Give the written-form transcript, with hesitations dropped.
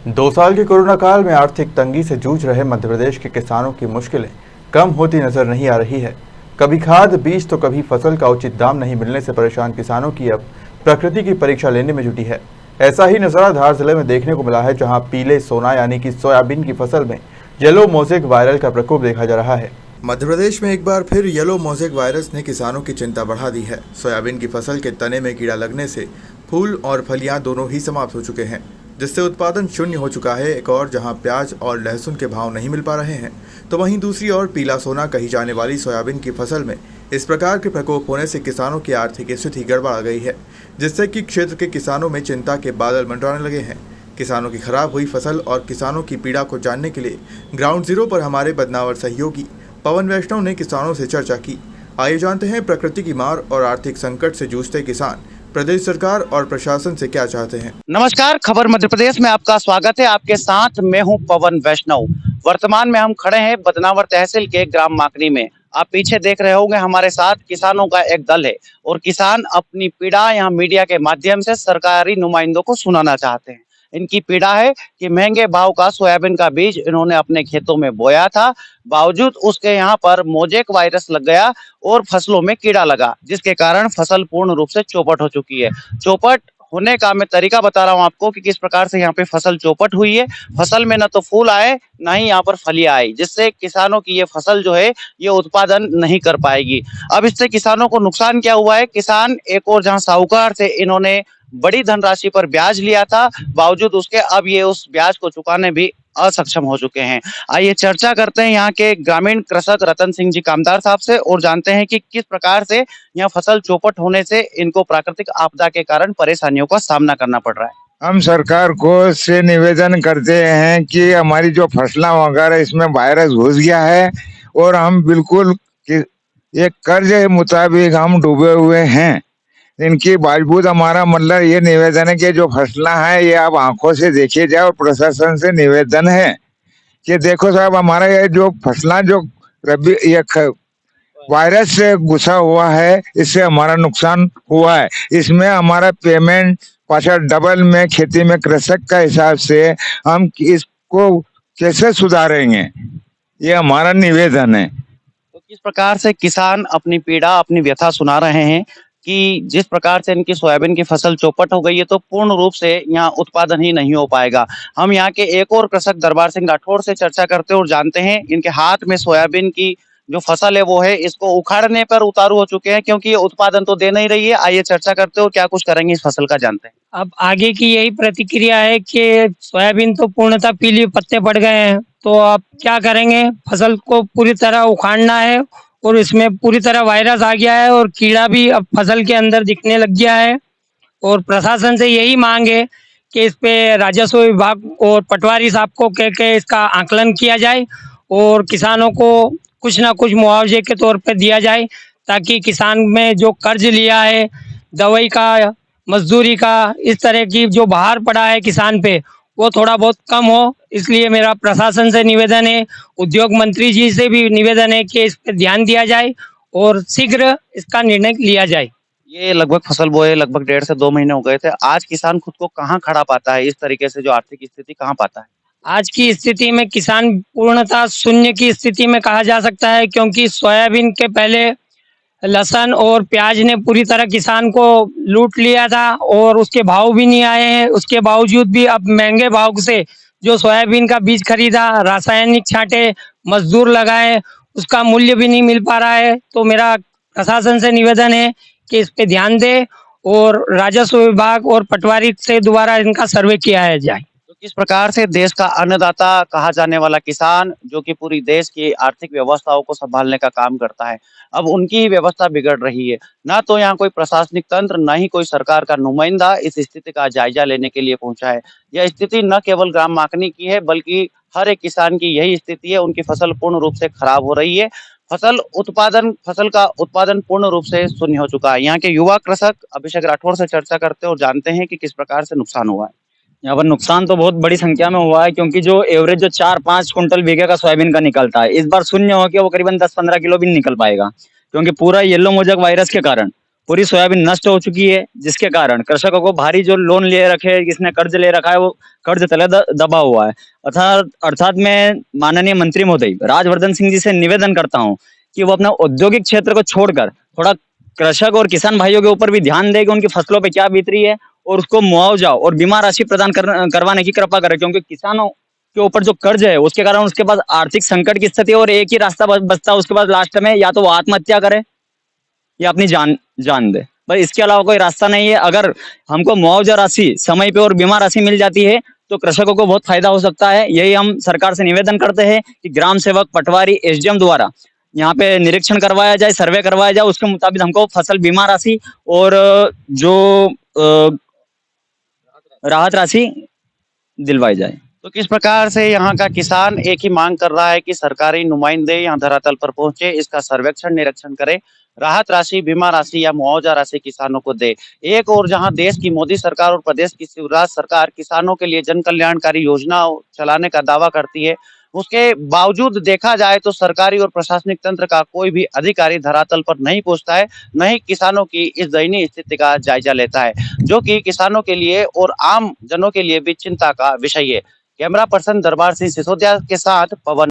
2 साल के कोरोना काल में आर्थिक तंगी से जूझ रहे मध्य प्रदेश के किसानों की मुश्किलें कम होती नजर नहीं आ रही है। कभी खाद बीज तो कभी फसल का उचित दाम नहीं मिलने से परेशान किसानों की अब प्रकृति की परीक्षा लेने में जुटी है। ऐसा ही नजारा धार जिले में देखने को मिला है, जहां पीले सोना यानी कि सोयाबीन की फसल में येलो मोज़ेक वायरस का प्रकोप देखा जा रहा है। मध्य प्रदेश में एक बार फिर येलो मोज़ेक वायरस ने किसानों की चिंता बढ़ा दी है। सोयाबीन की फसल के तने में कीड़ा लगने से फूल और फलियां दोनों ही समाप्त हो चुके हैं, जिससे उत्पादन शून्य हो चुका है। एक और जहां प्याज और लहसुन के भाव नहीं मिल पा रहे हैं, तो वहीं दूसरी ओर पीला सोना कही जाने वाली सोयाबीन की फसल में इस प्रकार के प्रकोप होने से किसानों की आर्थिक स्थिति गड़बड़ा गई है, जिससे कि क्षेत्र के किसानों में चिंता के बादल मंडराने लगे हैं। किसानों की खराब हुई फसल और किसानों की पीड़ा को जानने के लिए ग्राउंड जीरो पर हमारे बदनावर सहयोगी पवन वैष्णव ने किसानों से चर्चा की। आइए जानते हैं प्रकृति की मार और आर्थिक संकट से जूझते किसान प्रदेश सरकार और प्रशासन से क्या चाहते हैं। नमस्कार, खबर मध्य प्रदेश में आपका स्वागत है। आपके साथ मैं हूं पवन वैष्णव। वर्तमान में हम खड़े हैं बदनावर तहसील के ग्राम माकनी में। आप पीछे देख रहे होंगे, हमारे साथ किसानों का एक दल है और किसान अपनी पीड़ा यहाँ मीडिया के माध्यम से सरकारी नुमाइंदों को सुनाना चाहते हैं। इनकी पीड़ा है कि महंगे भाव का सोयाबीन का बीज इन्होंने अपने खेतों में बोया था, बावजूद उसके यहाँ पर मोज़ेक वायरस लग गया और फसलों में कीड़ा लगा, जिसके कारण फसल पूर्ण रूप से चौपट हो चुकी है। चौपट होने का मैं तरीका बता रहा हूँ आपको कि किस प्रकार से यहाँ पे फसल चौपट हुई है। फसल में न तो फूल आए, ना ही यहाँ पर फलियां आई, जिससे किसानों की ये फसल जो है ये उत्पादन नहीं कर पाएगी। अब इससे किसानों को नुकसान क्या हुआ है? किसान एक और जहाँ साहूकार थे, इन्होंने बड़ी धनराशि पर ब्याज लिया था, बावजूद उसके अब ये उस ब्याज को चुकाने भी असक्षम हो चुके हैं। आइए चर्चा करते हैं यहाँ के ग्रामीण कृषक रतन सिंह जी कामदार साहब से और जानते हैं कि किस प्रकार से यहाँ फसल चौपट होने से इनको प्राकृतिक आपदा के कारण परेशानियों का सामना करना पड़ रहा है। हम सरकार को से निवेदन करते हैं कि हमारी जो फसलें वगैरह इसमें वायरस घुस गया है और हम बिल्कुल एक कर्ज के मुताबिक हम डूबे हुए हैं। इनकी बावजूद हमारा मतलब ये निवेदन है कि जो फसलें हैं ये आप आंखों से देखिए जाए और प्रशासन से निवेदन है कि देखो साहब, हमारा ये जो फसलें जो रबी ये वायरस से घुसा हुआ है, इससे हमारा नुकसान हुआ है। इसमें हमारा पेमेंट पाछा डबल में खेती में कृषक का हिसाब से हम इसको कैसे सुधारेंगे, ये हमारा निवेदन है। तो किस प्रकार से किसान अपनी पीड़ा अपनी व्यथा सुना रहे हैं कि जिस प्रकार से इनकी सोयाबीन की फसल चौपट हो गई है, तो पूर्ण रूप से यहाँ उत्पादन ही नहीं हो पाएगा। हम यहाँ के एक और कृषक दरबार सिंह राठौर से चर्चा करते हैं और जानते हैं इनके हाथ में सोयाबीन की जो फसल है वो है, इसको उखाड़ने पर उतारू हो चुके हैं, क्योंकि ये उत्पादन तो दे नहीं रही है। आइए चर्चा करते हो क्या कुछ करेंगे इस फसल का, जानते हैं। अब आगे की यही प्रतिक्रिया है कि सोयाबीन तो पूर्णतः पीली पत्ते पड़ गए हैं, तो आप क्या करेंगे? फसल को पूरी तरह उखाड़ना है और इसमें पूरी तरह वायरस आ गया है और कीड़ा भी अब फसल के अंदर दिखने लग गया है। और प्रशासन से यही मांग है कि इस पे राजस्व विभाग और पटवारी साहब को कह के इसका आकलन किया जाए और किसानों को कुछ ना कुछ मुआवजे के तौर पे दिया जाए, ताकि किसान में जो कर्ज लिया है, दवाई का, मजदूरी का, इस तरह की जो भार पड़ा है किसान पे, वो थोड़ा बहुत कम हो। इसलिए मेरा प्रशासन से निवेदन है, उद्योग मंत्री जी से भी निवेदन है कि इस पे ध्यान दिया जाए और शीघ्र इसका निर्णय लिया जाए। ये लगभग फसल बोए लगभग 1.5 से 2 महीने हो गए थे। आज किसान खुद को कहाँ खड़ा पाता है? इस तरीके से जो आर्थिक स्थिति कहाँ पाता है? आज की स्थिति में किसान पूर्णतः शून्य की स्थिति में कहा जा सकता है, क्योंकि सोयाबीन के पहले लहसुन और प्याज ने पूरी तरह किसान को लूट लिया था और उसके भाव भी नहीं आए हैं। उसके बावजूद भी अब महंगे भाव से जो सोयाबीन का बीज खरीदा, रासायनिक छांटे, मजदूर लगाए, उसका मूल्य भी नहीं मिल पा रहा है। तो मेरा प्रशासन से निवेदन है कि इस पे ध्यान दे और राजस्व विभाग और पटवारी से दोबारा इनका सर्वे किया जाए। तो किस प्रकार से देश का अन्नदाता कहा जाने वाला किसान, जो कि पूरी देश की आर्थिक व्यवस्थाओं को संभालने का काम करता है, अब उनकी व्यवस्था बिगड़ रही है। ना तो यहाँ कोई प्रशासनिक तंत्र, ना ही कोई सरकार का नुमाइंदा इस स्थिति का जायजा लेने के लिए पहुंचा है। यह स्थिति न केवल ग्राम माकनी की है, बल्कि हर एक किसान की यही स्थिति है। उनकी फसल पूर्ण रूप से खराब हो रही है। फसल का उत्पादन पूर्ण रूप से शून्य हो चुका है। यहाँ के युवा कृषक अभिषेक राठौर से चर्चा करते हैं और जानते हैं कि किस प्रकार से नुकसान हुआ है। यहाँ पर नुकसान तो बहुत बड़ी संख्या में हुआ है, क्योंकि जो एवरेज जो 4-5 कुंटल बीघे का सोयाबीन का निकलता है, इस बार शून्य होकर वो करीबन 10-15 किलो भी नहीं निकल पाएगा, क्योंकि पूरा येलो मोज़ेक वायरस के कारण पूरी सोयाबीन नष्ट हो चुकी है, जिसके कारण कृषकों को भारी जो लोन ले रखे है, जिसने कर्ज ले रखा है, वो कर्ज तले दबा हुआ है। अर्थात मैं माननीय मंत्री महोदय राजवर्धन सिंह जी से निवेदन करता हूँ कि वो अपना औद्योगिक क्षेत्र को छोड़कर थोड़ा कृषक और किसान भाइयों के ऊपर भी ध्यान दे कि उनकी फसलों पे क्या बीत रही है, और उसको मुआवजा और बीमा राशि प्रदान करवाने की कृपा करें, क्योंकि किसानों के ऊपर जो कर्ज है उसके कारण उसके पास आर्थिक संकट की स्थिति, और एक ही रास्ता बचता है उसके पास लास्ट में, या तो वो आत्महत्या करे या अपनी जान दे। पर इसके अलावा कोई रास्ता नहीं है। अगर हमको मुआवजा राशि समय पे और बीमा राशि मिल जाती है तो कृषकों को बहुत फायदा हो सकता है। यही हम सरकार से निवेदन करते हैं कि ग्राम सेवक, पटवारी, एसडीएम द्वारा यहाँ पे निरीक्षण करवाया जाए, सर्वे करवाया जाए, उसके मुताबिक हमको फसल बीमा राशि और जो राहत राशि दिलवाई जाए। तो किस प्रकार से यहाँ का किसान एक ही मांग कर रहा है कि सरकारी नुमाइंदे यहाँ धरातल पर पहुंचे, इसका सर्वेक्षण निरीक्षण करे, राहत राशि, बीमा राशि या मुआवजा राशि किसानों को दे। एक और जहां देश की मोदी सरकार और प्रदेश की शिवराज सरकार किसानों के लिए जन कल्याणकारी योजना चलाने का दावा करती है, उसके बावजूद देखा जाए तो सरकारी और प्रशासनिक तंत्र का कोई भी अधिकारी धरातल पर नहीं पहुंचता है, न ही किसानों की इस दयनीय स्थिति का जायजा लेता है, जो कि किसानों के लिए और आम जनों के लिए भी चिंता का विषय है। कैमरा पर्सन दरबार सिंह सिसोदिया के साथ पवन।